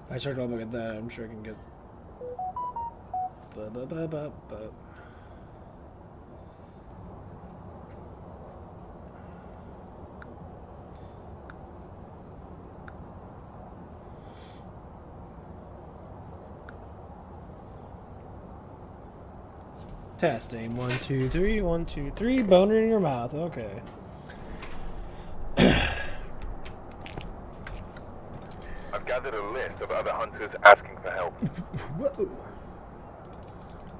I start to look at that, I'm sure I can get. Testing 1 2 3 1 2 3. Boner in your mouth. Okay. I've gathered a list of other hunters asking for help. Whoa.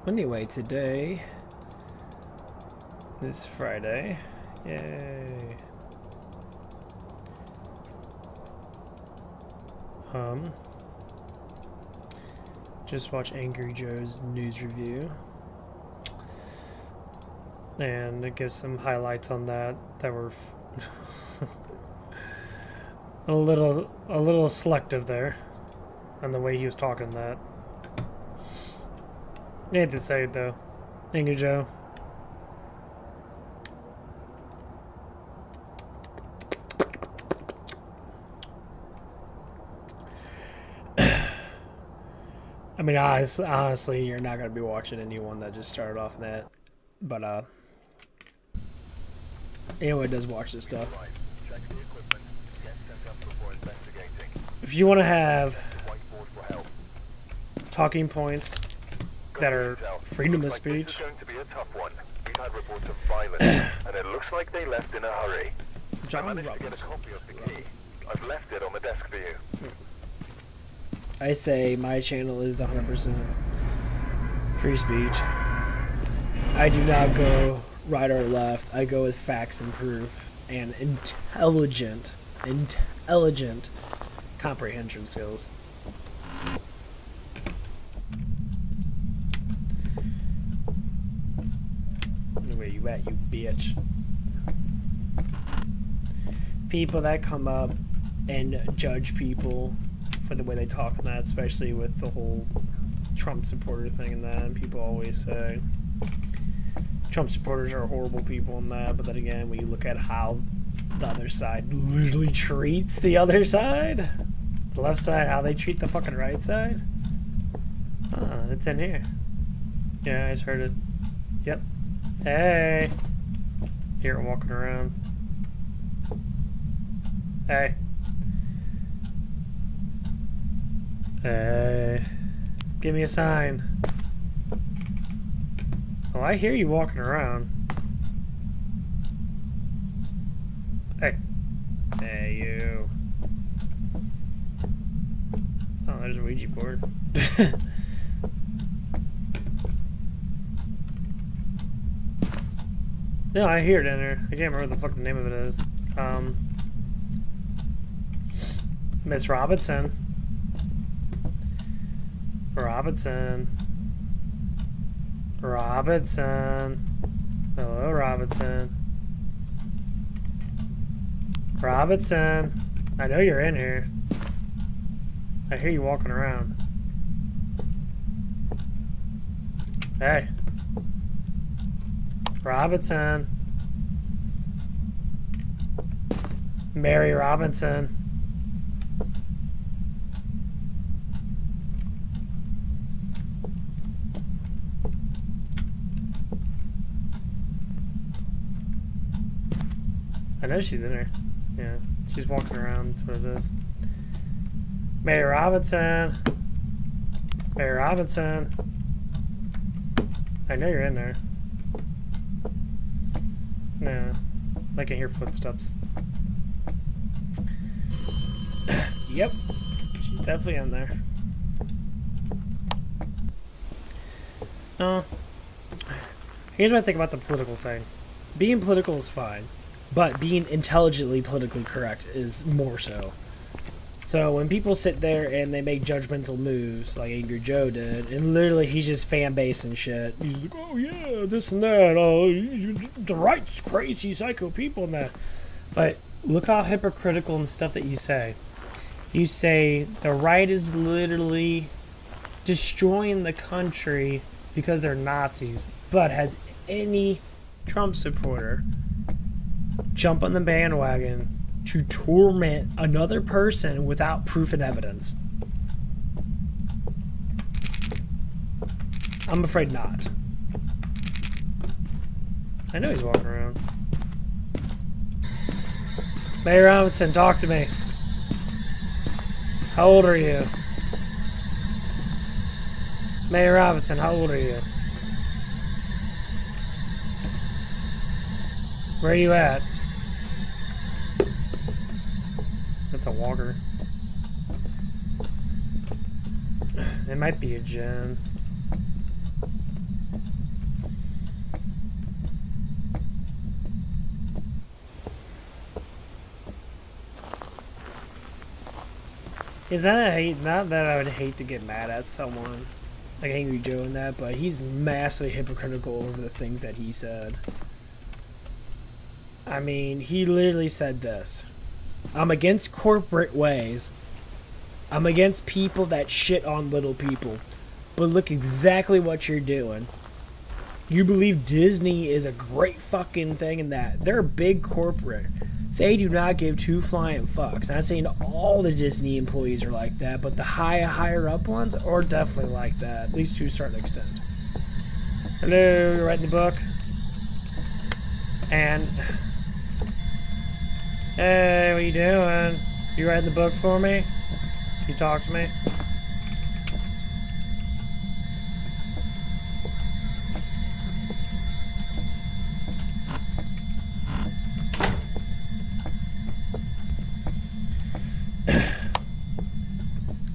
Anyway, today is Friday. Yay. Just watch Angry Joe's news review. And it gives some highlights on that were a little selective there on the way he was talking that. You hate to say it though, Angry Joe. I mean, honestly, you're not gonna be watching anyone that just started off in that, but anyone does watch this stuff. If you want to have talking points that are freedom of speech, This is going to be a tough one. We've had reports of violence, and it looks like they left in a hurry. I managed to get a copy of the key. I've left it on the desk for you. I say my channel is 100% free speech. I do not go right or left. I go with facts and proof and intelligent comprehension skills. Where you at, you bitch? People that come up and judge people for the way they talk and that, especially with the whole Trump supporter thing and that, and people always say Trump supporters are horrible people and that, but then again, when you look at how the other side literally treats the other side, the left side, how they treat the fucking right side, it's in here. Yeah, I just heard it. Yep. Hey. Here, I'm walking around. Hey. Hey. Give me a sign. Oh, I hear you walking around. Hey. Hey, you. Oh, there's a Ouija board. No, I hear it in there. I can't remember what the fucking name of it is. Miss Robinson. Robinson. Robinson. Hello, Robinson. Robinson. I know you're in here. I hear you walking around. Hey. Robinson. Mary Robinson. I know she's in there. Yeah, she's walking around. That's what it is. Mary Robinson. Mary Robinson. I know you're in there. No, I can hear footsteps. Yep, she's definitely in there. Here's what I think about the political thing. Being political is fine, but being intelligently politically correct is more so. So when people sit there and they make judgmental moves, like Angry Joe did, and literally he's just fan base and shit. He's like, oh yeah, this and that. Oh, the right's crazy, psycho people and that. But look how hypocritical and stuff that you say. You say the right is literally destroying the country because they're Nazis. But has any Trump supporter jump on the bandwagon to torment another person without proof and evidence? I'm afraid not. I know he's walking around. Mayor Robinson, talk to me. How old are you? Mayor Robinson, how old are you? Where are you at? That's a walker. It might be a gen. Is that a hate? Not that I would hate to get mad at someone, like Angry Joe and that, but he's massively hypocritical over the things that he said. I mean, he literally said this. I'm against corporate ways. I'm against people that shit on little people. But look exactly what you're doing. You believe Disney is a great fucking thing in that. They're a big corporate. They do not give two flying fucks. Not saying all the Disney employees are like that, but the higher up ones are definitely like that. At least to a certain extent. Hello, you're writing the book? And... Hey, what you doing? You writing the book for me? You talk to me?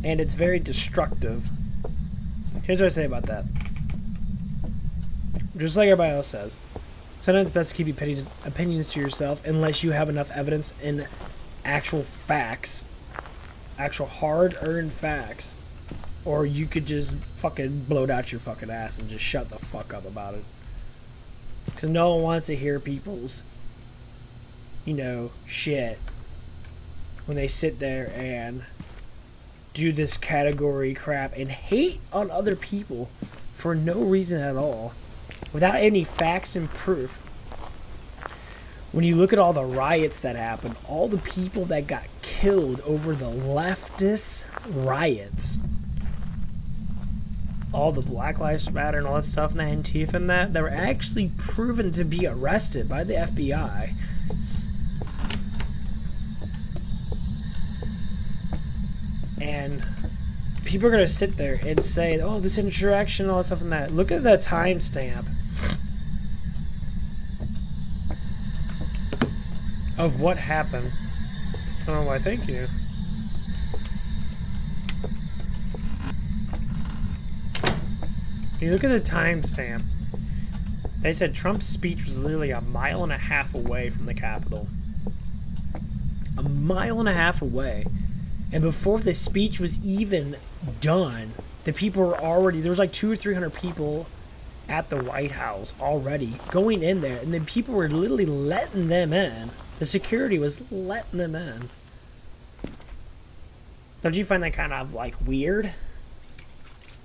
And it's very destructive. Here's what I say about that. Just like everybody else says, sometimes it's best to keep your opinions to yourself unless you have enough evidence and actual facts, actual hard-earned facts, or you could just fucking blow it out your fucking ass and just shut the fuck up about it. Because no one wants to hear people's, you know, shit when they sit there and do this category crap and hate on other people for no reason at all, without any facts and proof. When you look at all the riots that happened, all the people that got killed over the leftist riots, all the Black Lives Matter and all that stuff and the Antifa and that were actually proven to be arrested by the FBI. And people are going to sit there and say, oh, this interaction and all that stuff and that. Look at the timestamp of what happened. Oh, why, thank you. You look at the timestamp. They said Trump's speech was literally a mile and a half away from the Capitol. A mile and a half away. And before the speech was even done, the people were already, there was like 200 or 300 people at the White House already going in there. And then people were literally letting them in. The security was letting them in. Don't you find that kind of like weird?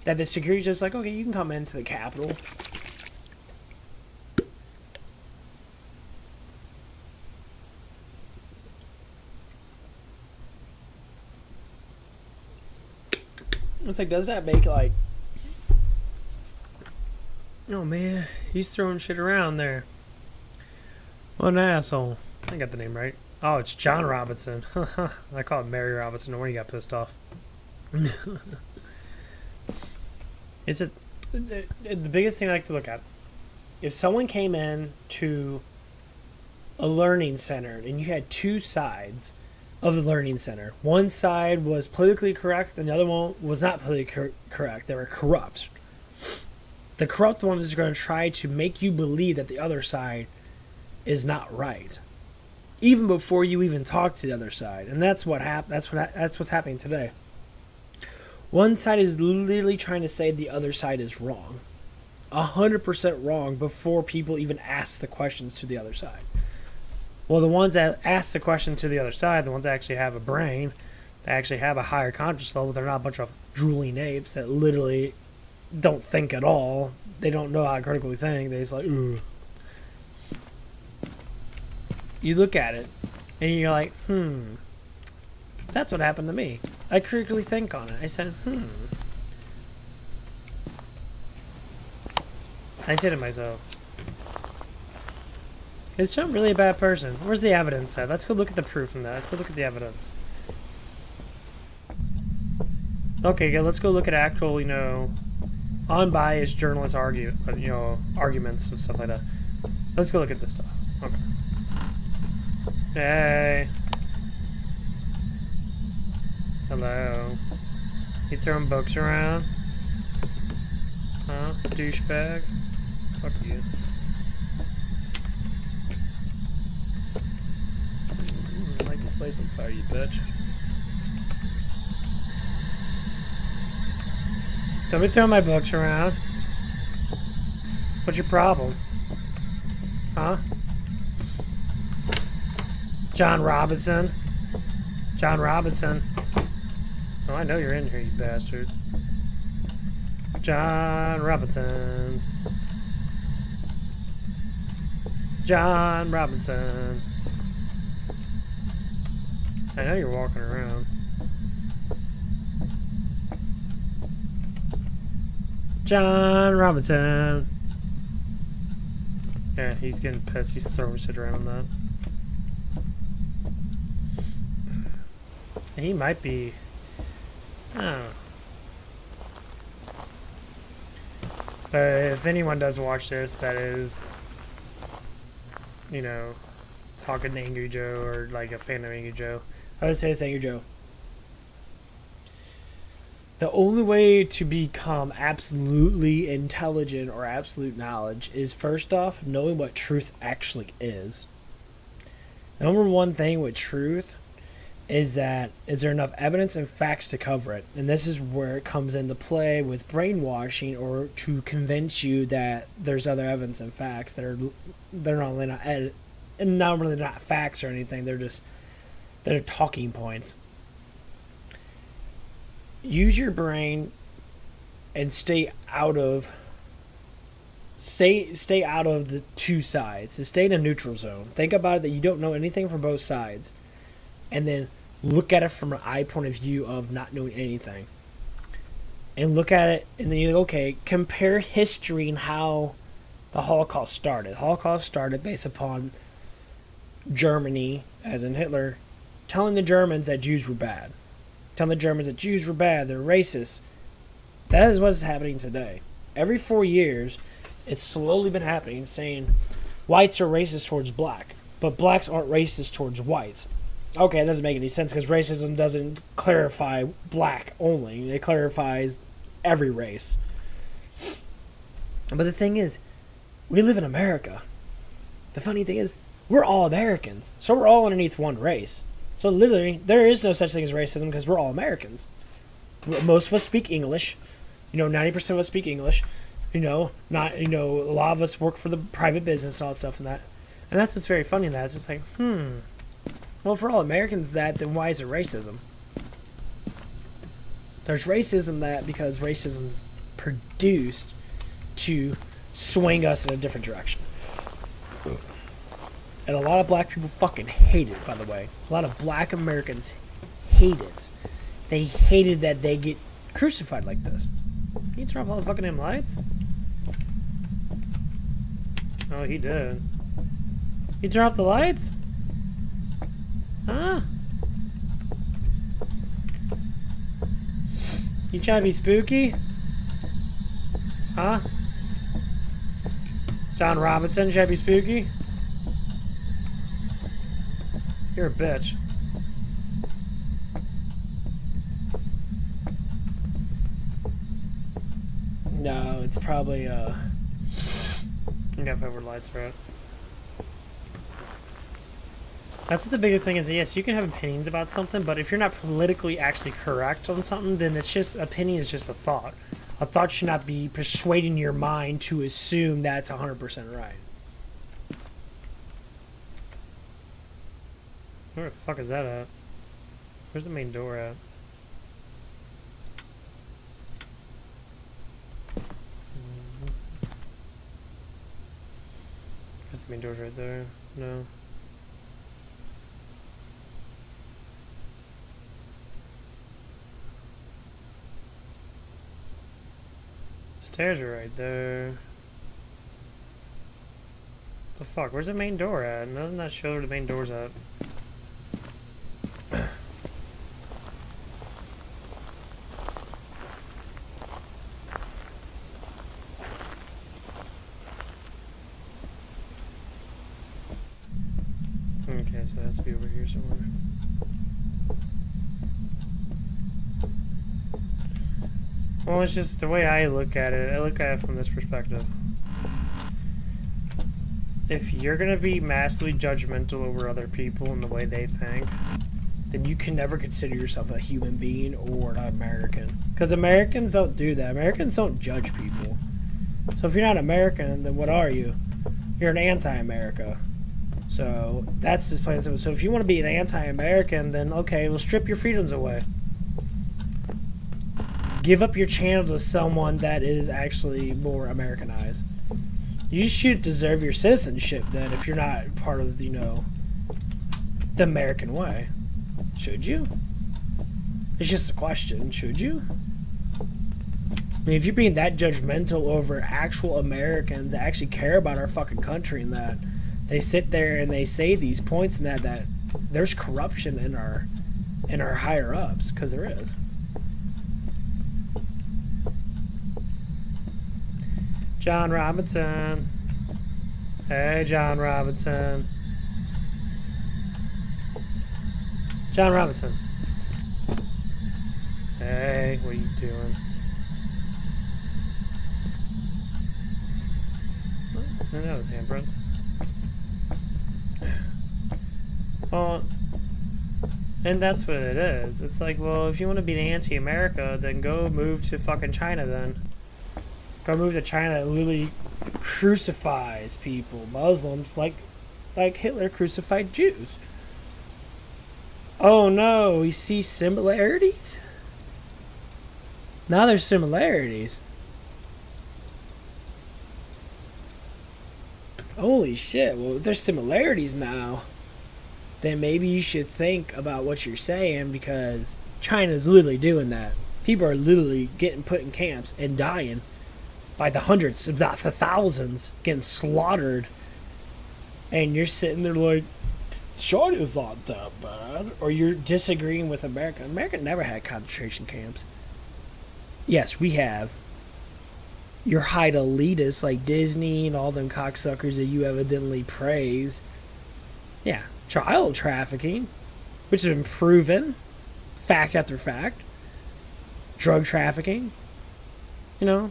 That the security's just like, okay, you can come into the Capitol. It's like, does that make like... Oh man, he's throwing shit around there. What an asshole. I got the name right. Oh, it's John Robinson. I call him Mary Robinson. No wonder you got pissed off. It's just the biggest thing I like to look at. If someone came in to a learning center and you had two sides of the learning center. One side was politically correct and the other one was not politically correct. They were corrupt. The corrupt one is going to try to make you believe that the other side is not right, even before you even talk to the other side. And that's what that's what's happening today. One side is literally trying to say the other side is wrong, 100% wrong, before people even ask the questions to the other side. Well, the ones that ask the question to the other side, the ones that actually have a brain, that actually have a higher conscious level, they're not a bunch of drooling apes that literally don't think at all. They don't know how to critically think. They just like, ooh. You look at it, and you're like, that's what happened to me. I critically think on it. I said, I did it myself. Is Trump really a bad person? Where's the evidence at? Let's go look at the proof in that. Let's go look at the evidence. Okay, good. Let's go look at actual, you know, unbiased journalist arguments and stuff like that. Let's go look at this stuff. Okay. Hey. Hello. You throwing books around? Huh? Douchebag? Fuck you. Light this place on fire, you bitch. Don't be throwing my books around. What's your problem? Huh? John Robinson? John Robinson. Oh, I know you're in here, you bastard. John Robinson. John Robinson. I know you're walking around. John Robinson. Yeah, he's getting pissed. He's throwing shit around on that. And he might be... I don't know. But if anyone does watch this that is, you know, talking to Angry Joe or like a fan of Angry Joe, I would say it's Angry Joe. The only way to become absolutely intelligent or absolute knowledge is, first off, knowing what truth actually is. Number one thing with truth is that, is there enough evidence and facts to cover it? And this is where it comes into play with brainwashing, or to convince you that there's other evidence and facts that they're not really not facts or anything. They're talking points. Use your brain and stay out of the two sides. So stay in a neutral zone. Think about it, that you don't know anything from both sides, and then look at it from an eye point of view of not knowing anything. And look at it, and then you go, okay, compare history and how the Holocaust started. Holocaust started based upon Germany, as in Hitler, telling the Germans that Jews were bad. Telling the Germans that Jews were bad, they're racist. That is what's happening today. Every 4 years, it's slowly been happening, saying whites are racist towards black, but blacks aren't racist towards whites. Okay, it doesn't make any sense, because racism doesn't clarify black only. It clarifies every race. But the thing is, we live in America. The funny thing is, we're all Americans, so we're all underneath one race. So literally, there is no such thing as racism, because we're all Americans. Most of us speak English. 90% of us speak English. A lot of us work for the private business and all that stuff and that. And that's what's very funny in that. It's just like, well, if we're all Americans then why is there racism? There's racism because racism's produced to swing us in a different direction. And a lot of black people fucking hate it, by the way. A lot of black Americans hate it. They hated that they get crucified like this. Can you turn off all the fucking damn lights? Oh, he did. You turn off the lights? Huh? You trying to be spooky? Huh? John Robinson, you trying to be spooky? You're a bitch. No, it's probably, I gotta find where lights are at. That's what the biggest thing is. Yes, you can have opinions about something, but if you're not politically actually correct on something, then it's just, opinion is just a thought. A thought should not be persuading your mind to assume that's 100% right. Where the fuck is that at? Where's the main door at? Guess the main door's right there. No. Stairs are right there. The fuck? Where's the main door at? Doesn't that show where the main door's at? Okay, so it has to be over here somewhere. Well, it's just the way I look at it. I look at it from this perspective. If you're gonna be massively judgmental over other people and the way they think, then you can never consider yourself a human being or an American. Because Americans don't do that. Americans don't judge people. So if you're not American, then what are you? You're an anti-America. So that's just plain and simple. So if you want to be an anti-American, then okay, well, strip your freedoms away. Give up your channel to someone that is actually more Americanized. You should deserve your citizenship then if you're not part of, you know, the American way. Should you? It's just a question. Should you? I mean, if you're being that judgmental over actual Americans that actually care about our fucking country and that they sit there and they say these points and that there's corruption in our higher ups, because there is. John Robinson. Hey, John Robinson. John Robinson. Hey, what are you doing? I know his handprints. Well, and that's what it is. It's like, well, if you want to be anti-America, then go move to fucking China then. Go move to China that literally crucifies people, Muslims, like Hitler crucified Jews. Oh no, we see similarities? Now there's similarities. Holy shit, well, if there's similarities now, then maybe you should think about what you're saying, because China's literally doing that. People are literally getting put in camps and dying by the hundreds, if not the thousands, getting slaughtered. And you're sitting there like, China's not that bad. Or you're disagreeing with America. America never had concentration camps. Yes, we have. Your hide elitists like Disney and all them cocksuckers that you evidently praise. Yeah, child trafficking, which has been proven, fact after fact. Drug trafficking, you know,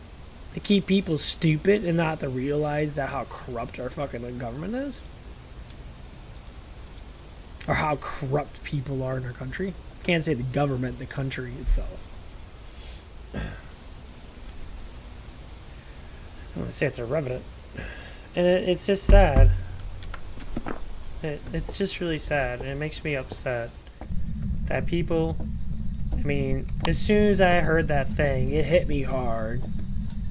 to keep people stupid and not to realize that how corrupt our fucking government is, or how corrupt people are in our country. Can't say the government, the country itself. I want to say it's irrelevant, and it's just sad. It's just really sad, and it makes me upset that people. I mean, as soon as I heard that thing, it hit me hard,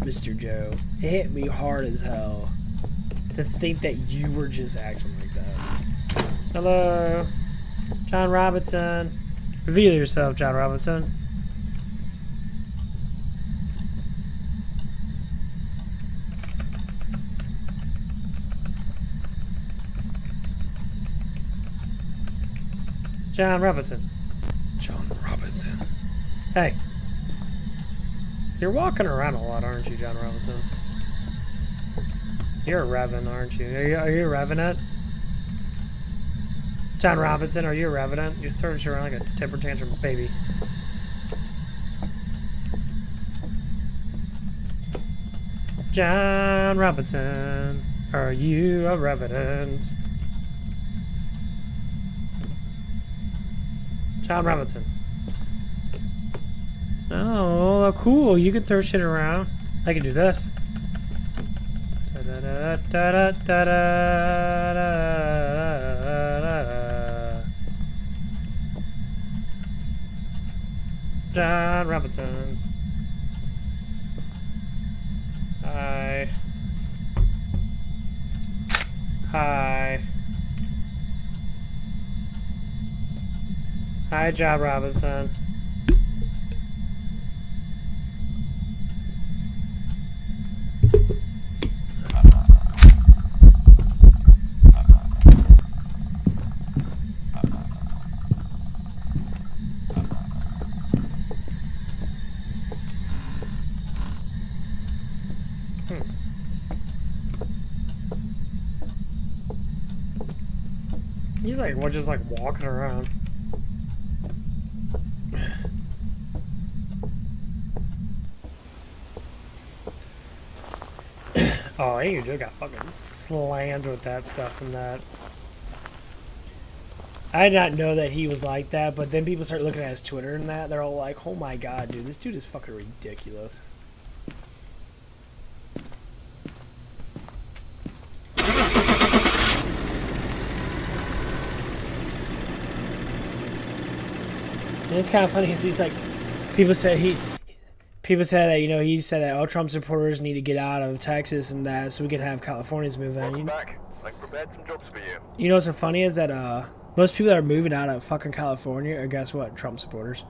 Mr. Joe. It hit me hard as hell to think that you were just acting like that. Hello, John Robinson. Reveal yourself, John Robinson. John Robinson. John Robinson. Hey. You're walking around a lot, aren't you, John Robinson? You're a Revan, aren't you? Are you a Revenant? John Robinson, are you a Revenant? You're throwing shit around like a temper tantrum baby. John Robinson, are you a Revenant? John Robinson. Oh, cool. You can throw shit around. I can do this. John Robinson. Hi. Hi. Hi, John Robinson. He's like, what, just like walking around. Oh, hey, you got fucking slammed with that stuff and that. I did not know that he was like that, but then people start looking at his Twitter and that. They're all like, oh my god, dude, this dude is fucking ridiculous. And it's kind of funny because he's like, people said that, you know, he said that all Trump supporters need to get out of Texas and that so we can have Californians move in. Welcome back. I've prepared some jobs for you. You know what's so funny is that most people that are moving out of fucking California are, guess what, Trump supporters.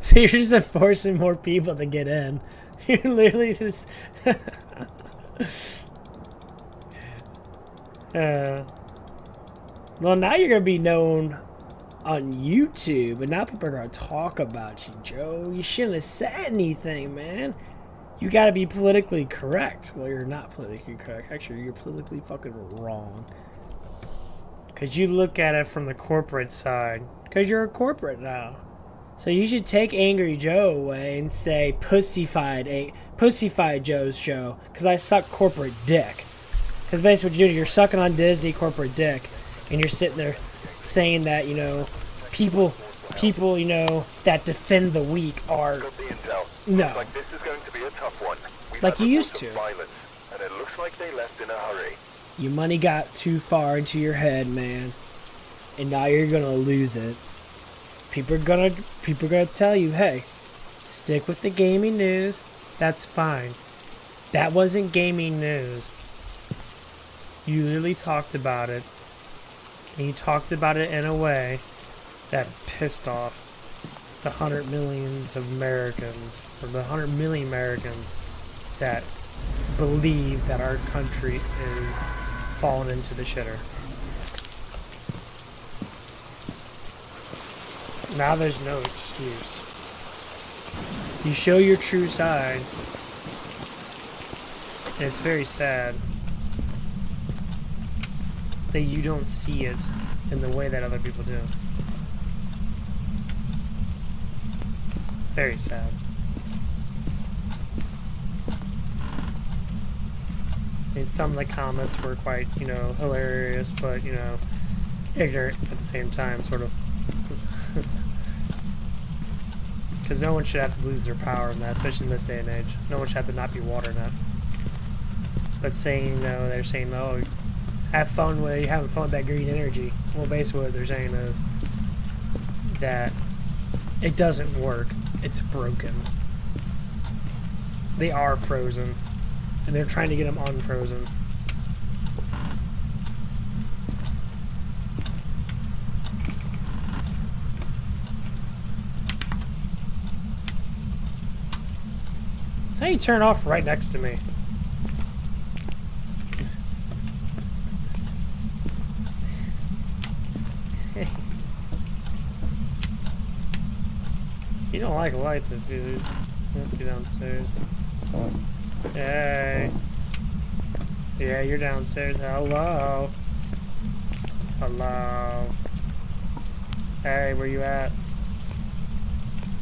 So you're just forcing more people to get in. You're literally just... well, now you're going to be known on YouTube, and now people are going to talk about you, Joe. You shouldn't have said anything, man. You got to be politically correct. Well, you're not politically correct. Actually, you're politically fucking wrong. Because you look at it from the corporate side. Because you're a corporate now. So you should take Angry Joe away and say Pussyfied Joe's show. Because I suck corporate dick. Because basically what you're doing, you're sucking on Disney corporate dick. And you're sitting there saying that, you know, people, you know, that defend the weak are... Got the intel. No. Looks like this is going to be a tough one. We've Like had you used reports to. of violence, and it looks like they left in a hurry. Your money got too far into your head, man. And now you're gonna lose it. People are gonna tell you, hey, stick with the gaming news. That's fine. That wasn't gaming news. You literally talked about it. And you talked about it in a way that pissed off the 100 millions of Americans, or the 100 million Americans that believe that our country is falling into the shitter. Now there's no excuse. You show your true side, and it's very sad that you don't see it in the way that other people do. Very sad. And some of the comments were quite, you know, hilarious, but, you know, ignorant at the same time, sort of. Because no one should have to lose their power in that, especially in this day and age. No one should have to not be water nut. But saying, you know, they're saying, oh, have fun with, you're having fun with that green energy. Well, basically what they're saying is that it doesn't work. It's broken. They are frozen. And they're trying to get them unfrozen. How do you turn off right next to me? You don't like lights, dude. You must be downstairs. Hey. Yeah, you're downstairs. Hello. Hello. Hey, where you at?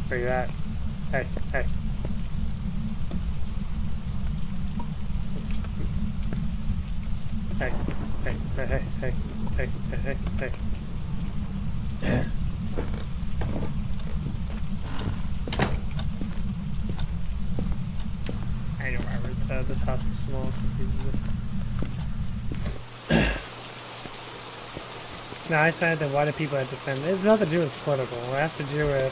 Where you at? Hey, hey. Oops. Hey, hey, hey, hey, hey, hey, hey, hey, hey. I know Robert's this house is small, so it's easy to... No, I just find that why do people have to defend? It has nothing to do with political. It has to do with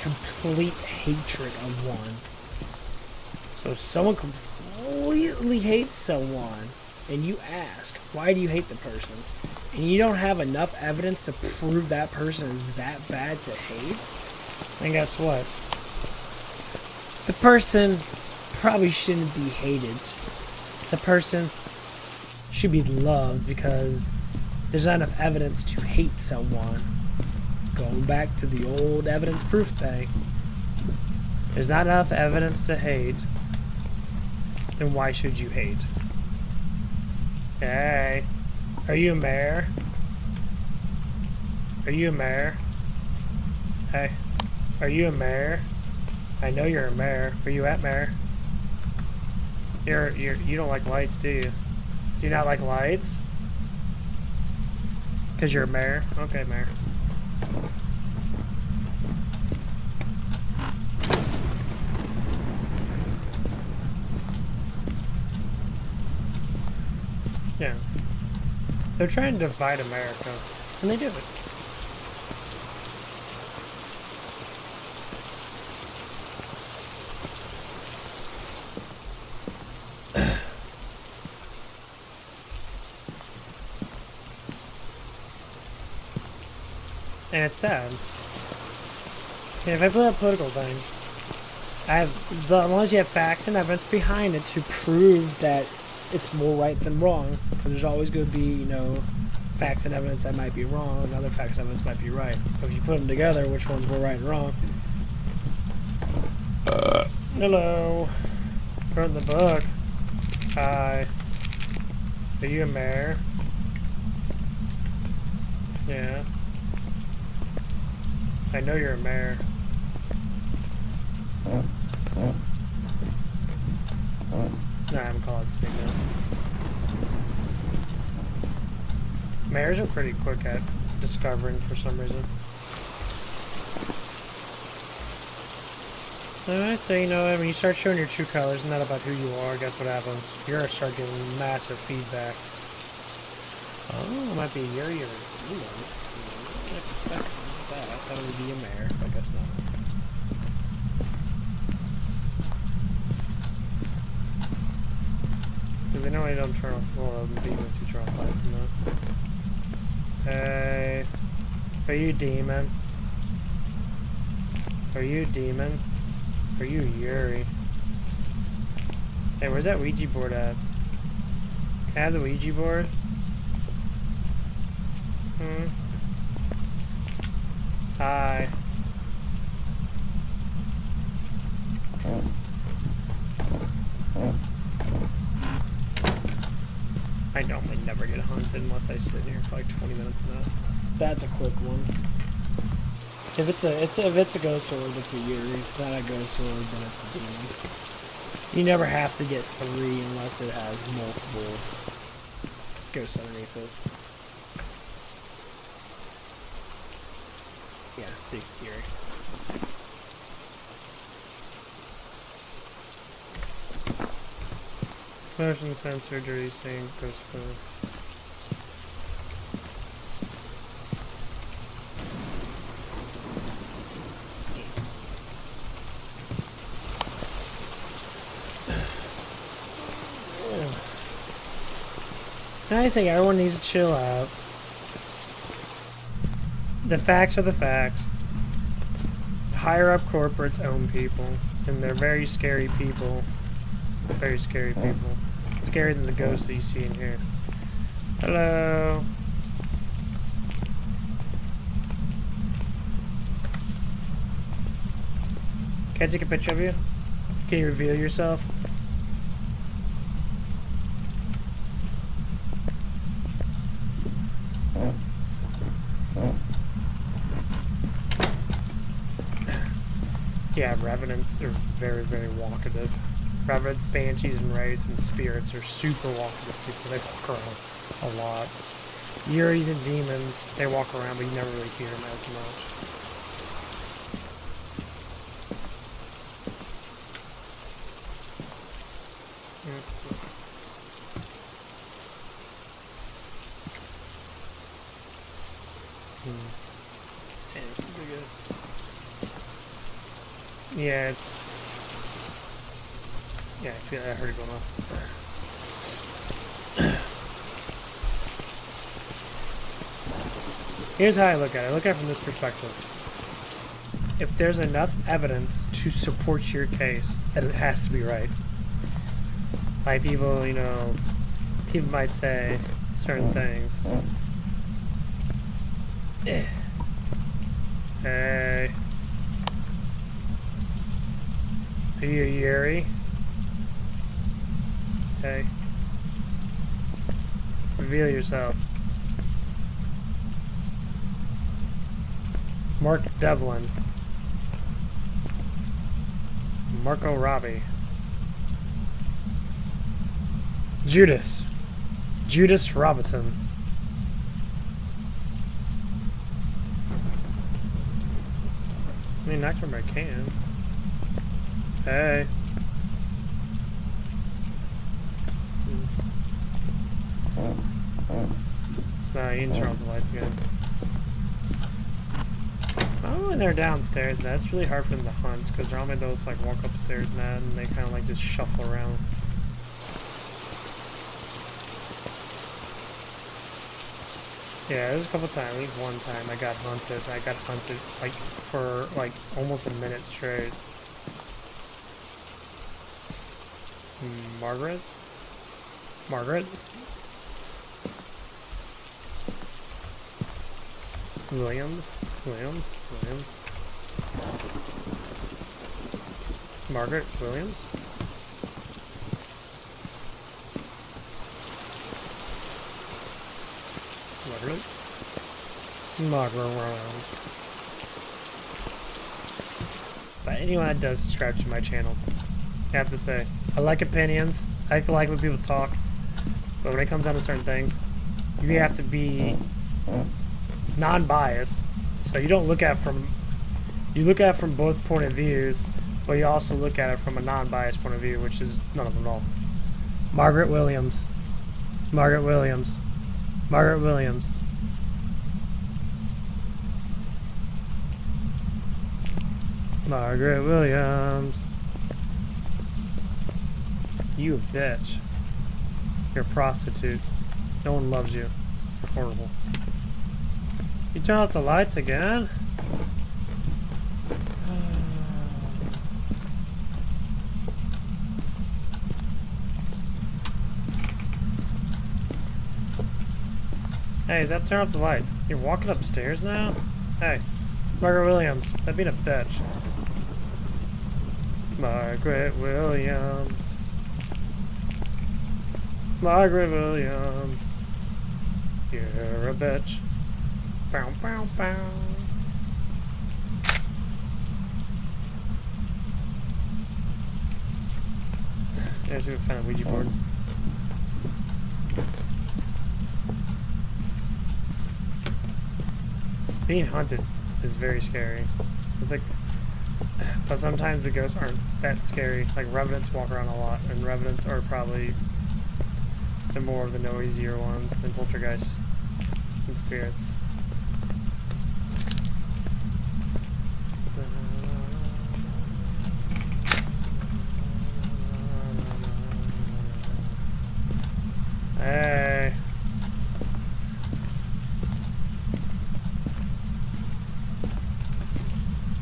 complete hatred of one. So if someone completely hates someone, and you ask, why do you hate the person? And you don't have enough evidence to prove that person is that bad to hate, then guess what? The person probably shouldn't be hated. The person should be loved because there's not enough evidence to hate someone. Going back to the old evidence proof thing. There's not enough evidence to hate. Then why should you hate? Hey. Are you a mayor? Are you a mayor? Hey, are you a mayor? I know you're a mayor. Where you at, mayor? You don't like lights, do you? Do you not like lights? Because you're a mayor? Okay, mayor. Yeah. They're trying to divide America, and they do it. And it's sad. Yeah, if I put up political things, unless you have facts and evidence behind it to prove that it's more right than wrong, because there's always going to be, you know, facts and evidence that might be wrong, and other facts and evidence might be right. But if you put them together, which one's more right and wrong? Hello. Burn the book. Hi. Are you a mayor? Yeah. I know you're a mayor. Nah, I'm calling speak now. Mayors are pretty quick at discovering for some reason. So, you know, when you start showing your true colors, not about who you are, guess what happens? You're gonna start getting massive feedback. Oh, it might be your ear. I expect that. I thought it would be a mayor, but I guess not. Because they know I don't turn off, well, demons do turn off lights, you know. Hey. Are you demon? Are you demon? Are you Yuri? Hey, where's that Ouija board at? Can I have the Ouija board? Hi. I normally never get hunted unless I sit here for like 20 minutes of that. That's a quick one. If it's a ghost sword, it's a Yuri. It's not a ghost sword, then it's a demon. You never have to get 3 unless it has multiple ghosts underneath it. Yeah, see, Yuri. Motion sensor, dirty stain, ghost food. I think everyone needs to chill out. The facts are the facts. Higher up corporates own people, and they're very scary people. Very scary people. Scarier than the ghosts that you see in here. Hello. Can I take a picture of you? Can you reveal yourself? Yeah, revenants are very, very walkative. Revenants, banshees, and wraiths and spirits are super walkative people. They walk around a lot. Yuris and demons, they walk around, but you never really hear them as much. Sam's super good. Yeah, it's... Yeah, I heard it going off. Here's how I look at it. I look at it from this perspective. If there's enough evidence to support your case, then it has to be right. Like people, you know, people might say certain things. Hey. Are you Yuri? Hey. Reveal yourself. Mark Devlin. Marco Robbie. Judas. Judas Robinson. I mean, knock from I can. Hey. Nah, you can turn off the lights again. Oh, and they're downstairs now. It's really hard for them to hunt because they're all made those like walk upstairs now and they kind of like just shuffle around. Yeah, there's a couple times. At least one time I got hunted. I got hunted like for like almost a minute straight. Margaret? Margaret? Williams? Williams? Williams? Margaret Williams? Margaret? Margaret Williams. But anyone that does subscribe to my channel, I have to say, I like opinions. I like when people talk. But when it comes down to certain things, you have to be non-biased. So you don't look at from both point of views, but you also look at it from a non-biased point of view, which is none of them all. Margaret Williams. Margaret Williams. Margaret Williams. Margaret Williams. You a bitch. You're a prostitute. No one loves you. Horrible. You turn off the lights again? Hey, Zep, turn off the lights. You're walking upstairs now? Hey, Margaret Williams, stop being a bitch. Margaret Williams. Margaret Williams. You're a bitch. Bow, bow, bow. There's a find a Ouija board. Being haunted is very scary. It's like, but sometimes the ghosts aren't that scary. Like revenants walk around a lot, and revenants are probably the more of the noisier ones than poltergeists and spirits. Hey.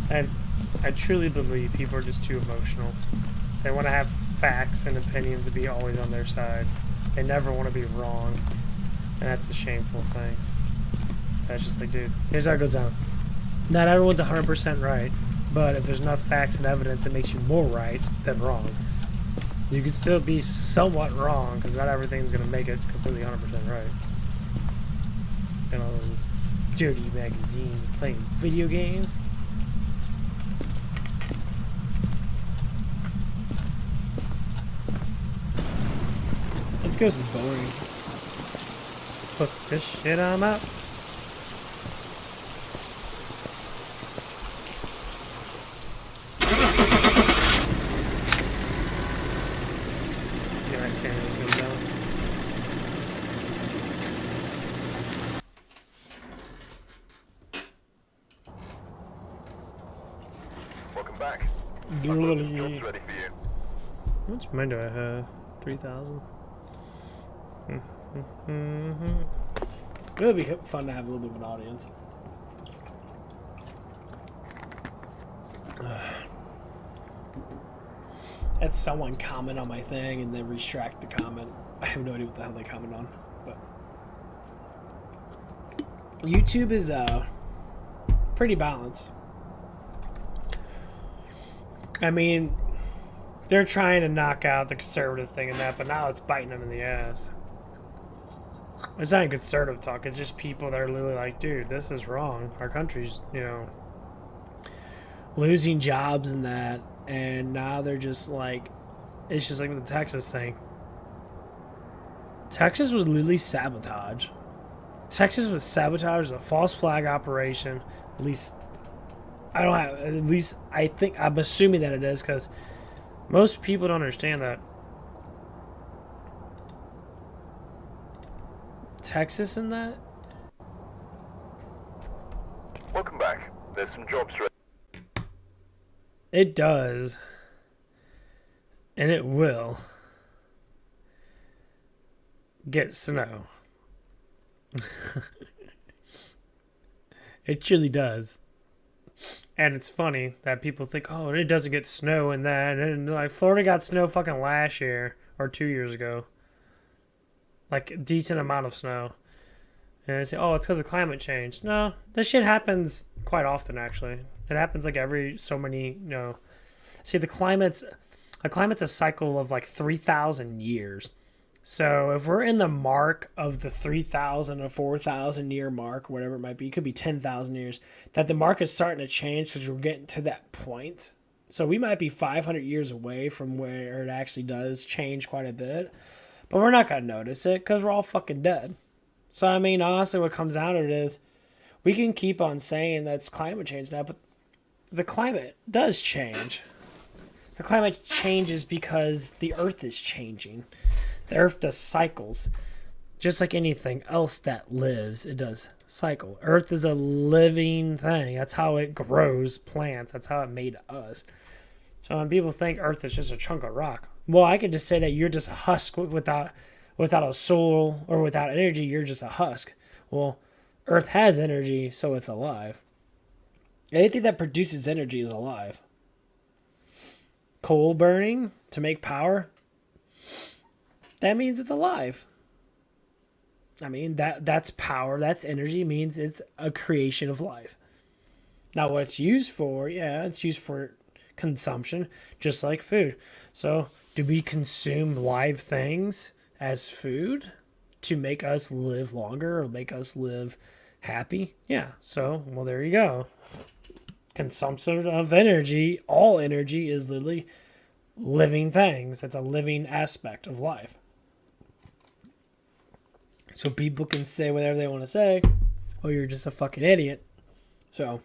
And I truly believe people are just too emotional. They want to have facts and opinions to be always on their side. They never want to be wrong. And that's a shameful thing. That's just like, dude, here's how it goes down. Not everyone's 100% right, but if there's enough facts and evidence, it makes you more right than wrong. You can still be somewhat wrong, because not everything's going to make it completely 100% right. And all those dirty magazines playing video games. This ghost is boring. Fuck this shit, I'm out. Yeah, I see it goes down. Welcome back. Ready Ready for you. How much money do I have? 3,000. It would be fun to have a little bit of an audience. Had someone comment on my thing and then retract the comment. I have no idea what the hell they comment on, but YouTube is pretty balanced. I mean, they're trying to knock out the conservative thing and that, but now it's biting them in the ass. It's not even conservative talk, it's just people that are literally like, dude, this is wrong. Our country's, you know, losing jobs and that, and now they're just like, it's just like the Texas thing. Texas was literally sabotage. Texas was sabotage, a false flag operation. At least I don't have. At least I think I'm assuming that it is, because most people don't understand that Texas and that. Welcome back. There's some jobs ready. It does, and it will get snow. It truly does. And it's funny that people think, oh, it doesn't get snow in that. And like, Florida got snow fucking last year or 2 years ago. Like, a decent amount of snow. And they say, oh, it's because of climate change. No, this shit happens quite often, actually. It happens like every so many, See, the climate's a cycle of like 3,000 years. So if we're in the mark of the 3,000 or 4,000 year mark, whatever it might be, it could be 10,000 years, that the mark is starting to change because we're getting to that point. So we might be 500 years away from where it actually does change quite a bit. But we're not going to notice it because we're all fucking dead. So, I mean, honestly, what comes down to it is we can keep on saying that's climate change now, but the climate does change. The climate changes because the Earth is changing. The Earth does cycles. Just like anything else that lives, it does cycle. Earth is a living thing. That's how it grows plants. That's how it made us. So when people think Earth is just a chunk of rock, well, I could just say that you're just a husk without a soul or without energy. You're just a husk. Well, Earth has energy, so it's alive. Anything that produces energy is alive. Coal burning to make power, that means it's alive. I mean, that's power, that's energy, means it's a creation of life. Now, what it's used for, it's used for consumption, just like food. So, do we consume live things as food to make us live longer or make us live happy? Yeah, so, well, there you go. Consumption of energy, all energy is literally living things. It's a living aspect of life. So people can say whatever they want to say. Oh, you're just a fucking idiot. So,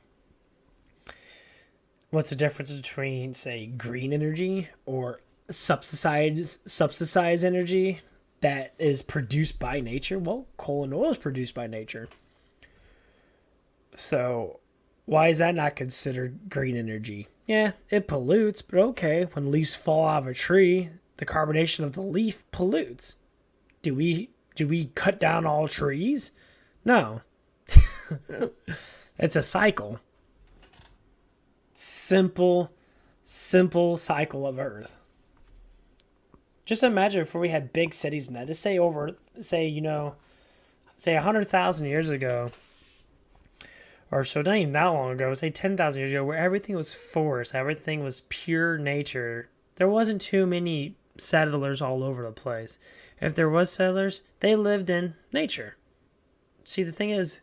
what's the difference between, say, green energy or subsidized energy that is produced by nature? Well, coal and oil is produced by nature. So, why is that not considered green energy? Yeah, it pollutes, but okay. When leaves fall out of a tree, the carbonation of the leaf pollutes. Do we cut down all trees? No. It's a cycle. Simple cycle of Earth. Just imagine if we had big cities now. Just say 100,000 years ago, or so, not even that long ago, say 10,000 years ago, where everything was forest, everything was pure nature. There wasn't too many settlers all over the place. If there was settlers, they lived in nature. See, the thing is,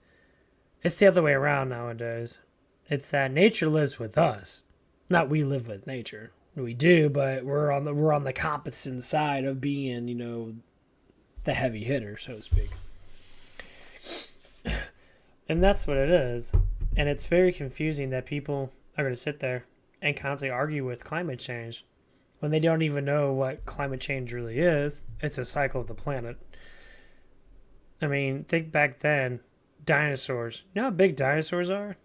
it's the other way around nowadays. It's that nature lives with us, not we live with nature. We do, but we're on the opposite side of being, the heavy hitter, so to speak. And that's what it is. And it's very confusing that people are going to sit there and constantly argue with climate change when they don't even know what climate change really is. It's a cycle of the planet. I mean, think back then, dinosaurs. You know how big dinosaurs are?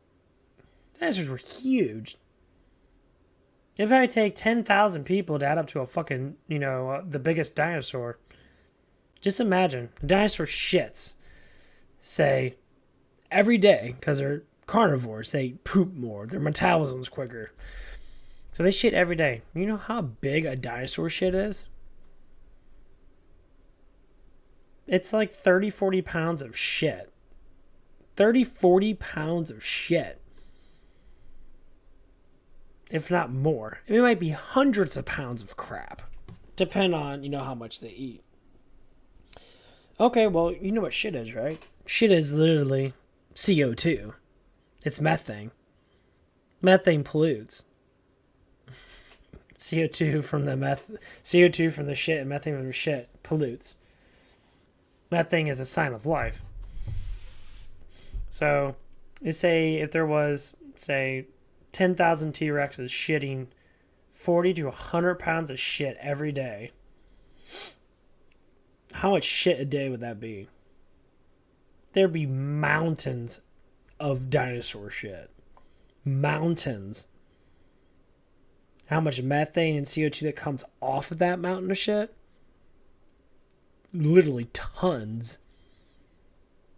Dinosaurs were huge. It'd probably take 10,000 people to add up to a fucking, the biggest dinosaur. Just imagine, a dinosaur shits, say, every day, because they're carnivores. They poop more. Their metabolism's quicker. So they shit every day. You know how big a dinosaur shit is? It's like 30, 40 pounds of shit. 30, 40 pounds of shit. If not more. It might be hundreds of pounds of crap. Depending on, how much they eat. Okay, well, you know what shit is, right? Shit is literally CO2. It's methane. Methane pollutes. CO2 from the shit and methane from the shit pollutes. Methane is a sign of life. So, let's say if there was, say, 10,000 T-Rexes shitting 40 to 100 pounds of shit every day, how much shit a day would that be? There'd be mountains of dinosaur shit. Mountains. How much methane and CO2 that comes off of that mountain of shit? Literally tons.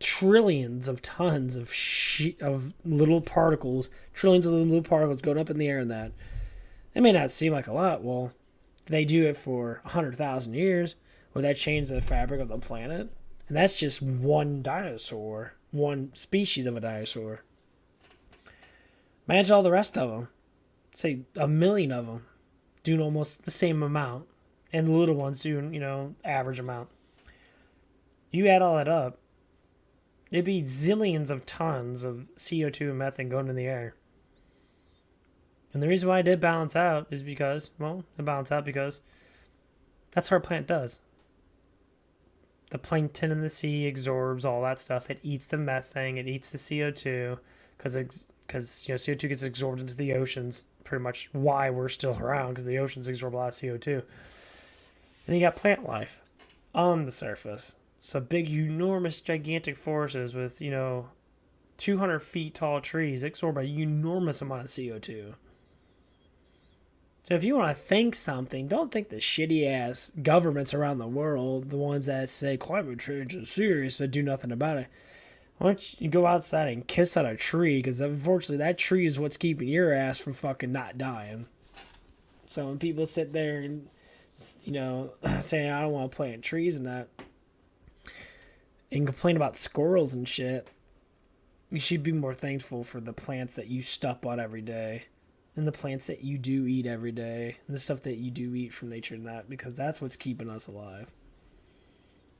Trillions of tons of of little particles. Trillions of little particles going up in the air and that. It may not seem like a lot. Well, they do it for 100,000 years. Will that change the fabric of the planet? And that's just one dinosaur. One species of a dinosaur. Imagine all the rest of them. Say 1 million of them doing almost the same amount, and the little ones doing, average amount. You add all that up, it'd be zillions of tons of CO2 and methane going in the air. And the reason why it did balance out is because, it balanced out because that's what our planet does. The plankton in the sea absorbs all that stuff. It eats the methane, it eats the CO2, because CO2 gets absorbed into the oceans. Pretty much why we're still around, because the oceans absorb a lot of CO2. And you got plant life on the surface. So big, enormous, gigantic forests with 200 feet tall trees absorb an enormous amount of CO2. So if you want to think something, don't think the shitty ass governments around the world, the ones that say climate change is serious but do nothing about it. Why don't you go outside and kiss on a tree? Because unfortunately, that tree is what's keeping your ass from fucking not dying. So when people sit there and, saying, I don't want to plant trees and that, and complain about squirrels and shit, you should be more thankful for the plants that you step on every day, and the plants that you do eat every day, and the stuff that you do eat from nature and that, because that's what's keeping us alive.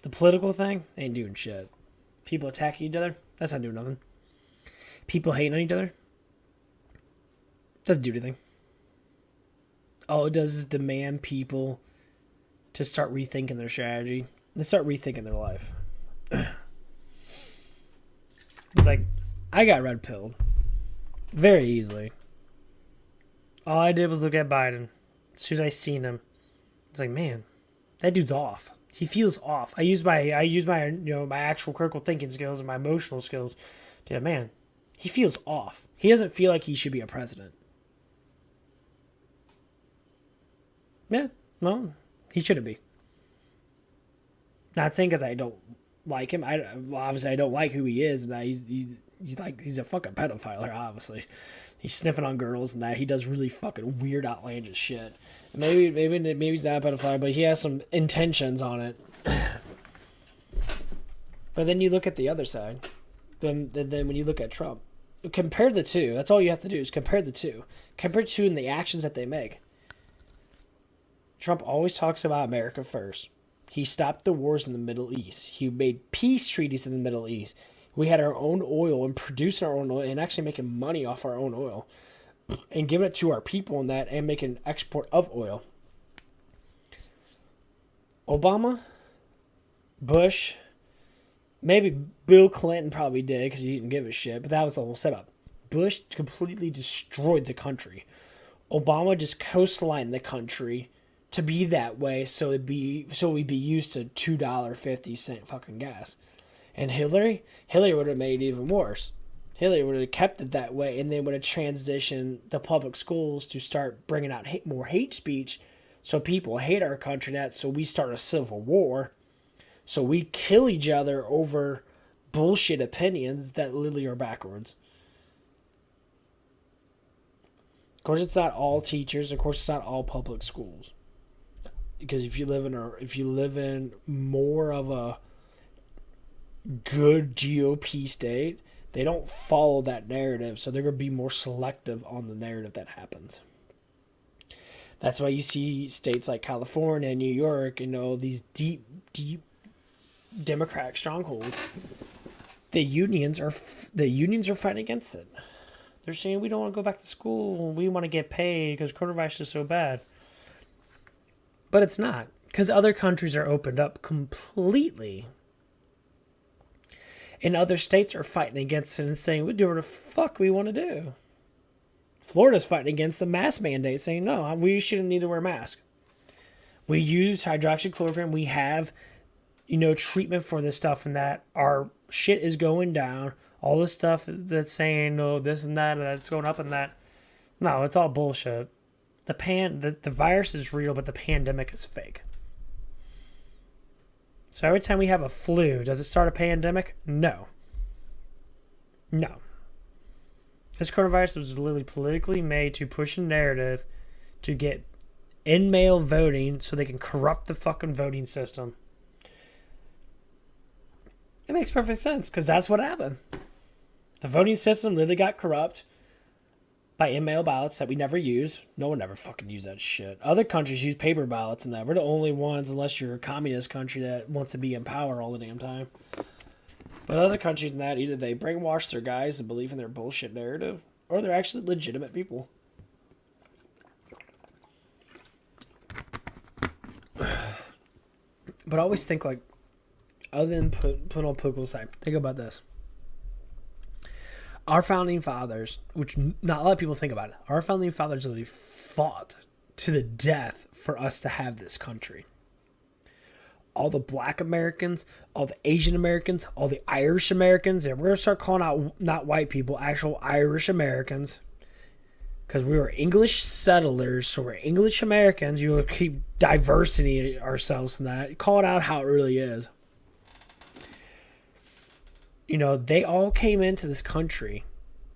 The political thing ain't doing shit. People attacking each other, that's not doing nothing. People hating on each other, doesn't do anything. All it does is demand people to start rethinking their strategy. They start rethinking their life. It's like, I got red pilled very easily. All I did was look at Biden. As soon as I seen him, it's like, man, that dude's off. He feels off. I use my my actual critical thinking skills and my emotional skills. Yeah, man, he feels off. He doesn't feel like he should be a president. Yeah, well, he shouldn't be. Not saying because I don't like him. Obviously I don't like who he is, and he's a fucking pedophile. Obviously, he's sniffing on girls, and that he does really fucking weird, outlandish shit. Maybe he's not a pedophile, but he has some intentions on it. But then you look at the other side. Then when you look at Trump, compare the two. That's all you have to do is compare the two. Compare the two in the actions that they make. Trump always talks about America first. He stopped the wars in the Middle East. He made peace treaties in the Middle East. We had our own oil and producing our own oil and actually making money off our own oil and giving it to our people in that and making export of oil. Obama, Bush, maybe Bill Clinton probably did because he didn't give a shit, but that was the whole setup. Bush completely destroyed the country. Obama just coastlined the country to be that way, so we'd be used to $2.50 fucking gas. And Hillary would have made it even worse. Hillary would have kept it that way, and then would have transitioned the public schools to start bringing out more hate speech, so people hate our country. So we start a civil war. So we kill each other over bullshit opinions that literally are backwards. Of course, it's not all teachers. Of course, it's not all public schools. Because if you live in more of a good GOP state, they don't follow that narrative, so they're going to be more selective on the narrative that happens. That's why you see states like California and New York, these deep Democratic strongholds. The unions are fighting against it. They're saying we don't want to go back to school. We want to get paid because coronavirus is so bad. But it's not, because other countries are opened up completely. And other states are fighting against it and saying, we do what the fuck we want to do. Florida's fighting against the mask mandate, saying, no, we shouldn't need to wear masks. We use hydroxychloroquine. We have, treatment for this stuff and that. Our shit is going down. All this stuff that's saying, no, this and that's going up and that. No, it's all bullshit. The virus is real, but the pandemic is fake. So every time we have a flu, does it start a pandemic? No. This coronavirus was literally politically made to push a narrative to get in-mail voting so they can corrupt the fucking voting system. It makes perfect sense because that's what happened. The voting system literally got corrupt by in-mail ballots that we never use. No one ever fucking used that shit. Other countries use paper ballots and that. We're the only ones, unless you're a communist country that wants to be in power all the damn time. But other countries in that, either they brainwash their guys to believe in their bullshit narrative, or they're actually legitimate people. But I always think, like, other than put on political side, think about this. Our founding fathers, which not a lot of people think about it, our founding fathers really fought to the death for us to have this country. All the black Americans, all the Asian Americans, all the Irish Americans, and we're going to start calling out not white people, actual Irish Americans, because we were English settlers, so we're English Americans. You will keep diversity ourselves in that. Call it out how it really is. They all came into this country.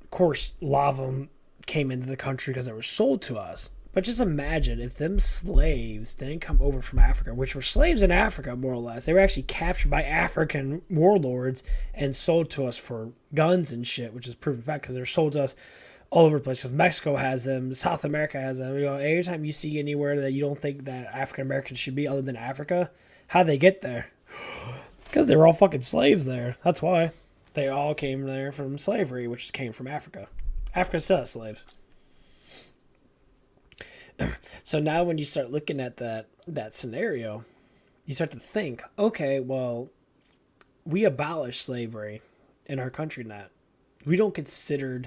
Of course, a lot of them came into the country because they were sold to us. But just imagine if them slaves didn't come over from Africa, which were slaves in Africa, more or less. They were actually captured by African warlords and sold to us for guns and shit, which is proven fact because they're sold to us all over the place. Because Mexico has them, South America has them. Every time you see anywhere that you don't think that African Americans should be other than Africa, how'd they get there? Because they were all fucking slaves there. That's why. They all came there from slavery, which came from Africa. Africa still has slaves. So now when you start looking at that scenario, you start to think, okay, well, we abolished slavery in our country now. We don't consider,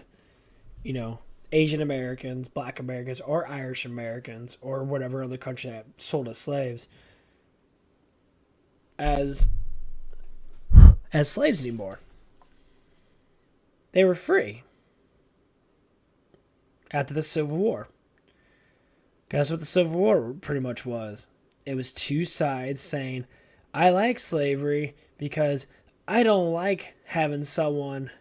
Asian Americans, Black Americans, or Irish Americans, or whatever other country that sold us slaves as slaves anymore. They were free after the Civil War. Guess what the Civil War pretty much was? It was two sides saying, I like slavery because I don't like having someone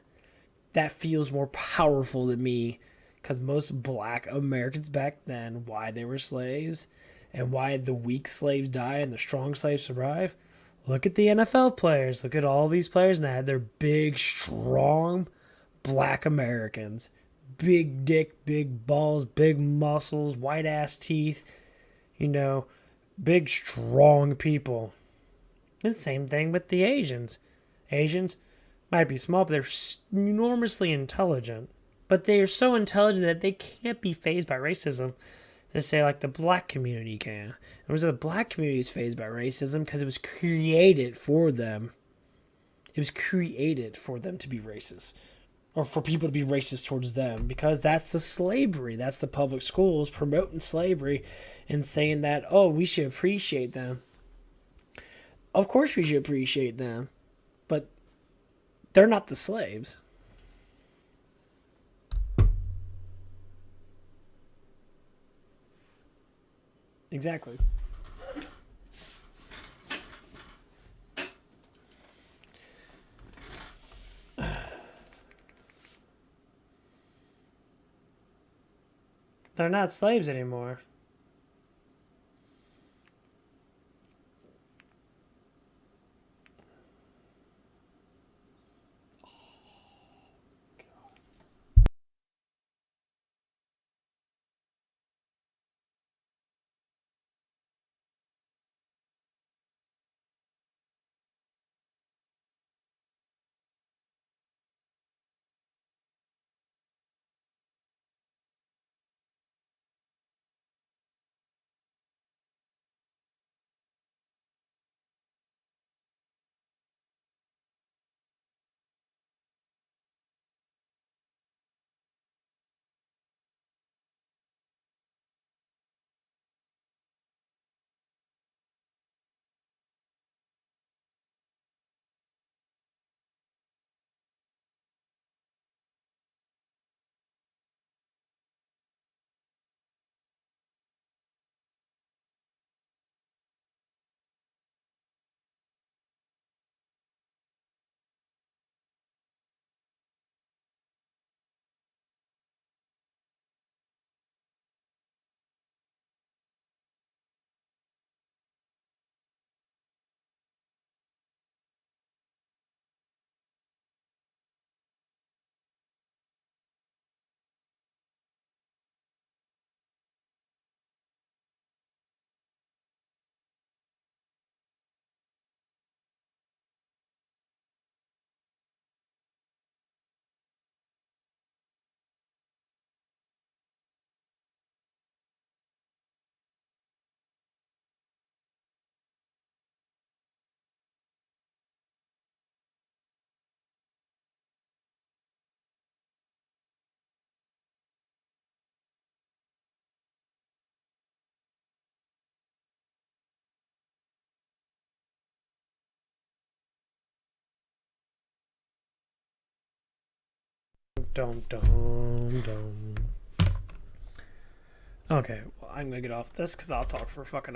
that feels more powerful than me. Because most black Americans back then, why they were slaves and why the weak slaves die and the strong slaves survive. Look at the NFL players. Look at all these players now. They're big, strong black Americans. Big dick, big balls, big muscles, white ass teeth. Big, strong people. The same thing with the Asians. Asians might be small, but they're enormously intelligent. But they are so intelligent that they can't be fazed by racism. To say like the black community can. It was the black community is fazed by racism because it was created for them. It was created for them to be racist. Or for people to be racist towards them. Because that's the slavery. That's the public schools promoting slavery and saying that, oh, we should appreciate them. Of course we should appreciate them. But they're not the slaves. Exactly. They're not slaves anymore. Dum dum dum. Okay, well, I'm gonna get off this because I'll talk for a fucking hour.